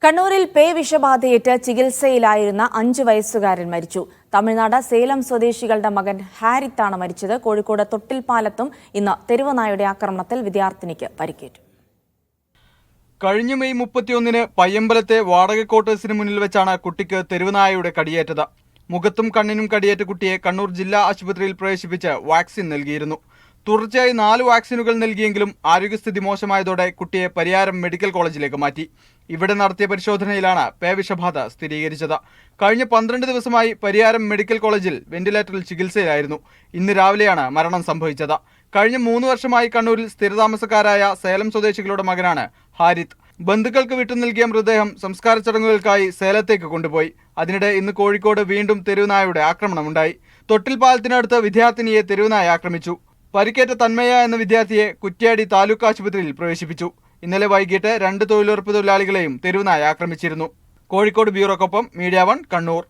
കണ്ണൂരിൽ പേ വിഷബാധയേറ്റ് ചികിത്സയിലായിരുന്ന 5 വയസ്സുകാരൻ മരിച്ചു. തമിഴ്നാട് സേലം സ്വദേശികളുടെ മകൻ ഹാരിത്താണ് മരിച്ചത്. കോഴിക്കോട് തൊട്ടിൽപ്പാലത്തും ഇന്ന് തെരുവുനായയുടെ ആക്രമണത്തിൽ വിദ്യാർത്ഥിനിക്ക് പരിക്കേറ്റു. കഴിഞ്ഞ മെയ് 31-ന് പയ്യമ്പലത്തെ വാടക ക്വാർട്ടേഴ്സിന് മുന്നിൽ വെച്ചാണ് കുട്ടിക്ക് തെരുവുനായയുടെ കടിയേറ്റത്. മുഖത്തും കണ്ണിനും കടിയേറ്റ കുട്ടിയെ കണ്ണൂർ ജില്ലാ ആശുപത്രിയിൽ പ്രവേശിപ്പിച്ച് വാക്സിൻ നൽകിയിരുന്നു. തുടർച്ചയായി 4 വാക്സിനുകൾ നൽകിയെങ്കിലും ആരോഗ്യസ്ഥിതി മോശമായതോടെ കുട്ടിയെ പരിയാരം മെഡിക്കൽ കോളേജിലേക്ക് മാറ്റി. ഇവിടെ നടത്തിയ പരിശോധനയിലാണ് പേ വിഷബാധ സ്ഥിരീകരിച്ചത്. കഴിഞ്ഞ 12 ദിവസമായി പരിയാരം മെഡിക്കൽ കോളേജിൽ വെന്റിലേറ്ററിൽ ചികിത്സയിലായിരുന്നു. ഇന്ന് രാവിലെയാണ് മരണം സംഭവിച്ചത്. കഴിഞ്ഞ 3 വർഷമായി കണ്ണൂരിൽ സ്ഥിരതാമസക്കാരായ സേലം സ്വദേശികളുടെ മകനാണ് ഹാരിത്ത്. ബന്ധുക്കൾക്ക് വിട്ടു നൽകിയ മൃതദേഹം സംസ്കാര ചടങ്ങുകൾക്കായി സേലത്തേക്ക് കൊണ്ടുപോയി. അതിനിടെ ഇന്ന് കോഴിക്കോട് വീണ്ടും തെരുവുനായയുടെ ആക്രമണമുണ്ടായി. തൊട്ടിൽപ്പാലത്തിനടുത്ത് വിദ്യാർത്ഥിനിയെ തെരുവുനായ ആക്രമിച്ചു. പരിക്കേറ്റ തന്മയ എന്ന വിദ്യാർത്ഥിയെ കുറ്റ്യാടി താലൂക്ക് ആശുപത്രിയിൽ പ്രവേശിപ്പിച്ചു. ഇന്നലെ വൈകിട്ട് 2 തൊഴിലുറപ്പ് തൊഴിലാളികളെയും തെരുവുനായ ആക്രമിച്ചിരുന്നു. കോഴിക്കോട് ബ്യൂറോക്കൊപ്പം മീഡിയ 1 കണ്ണൂർ.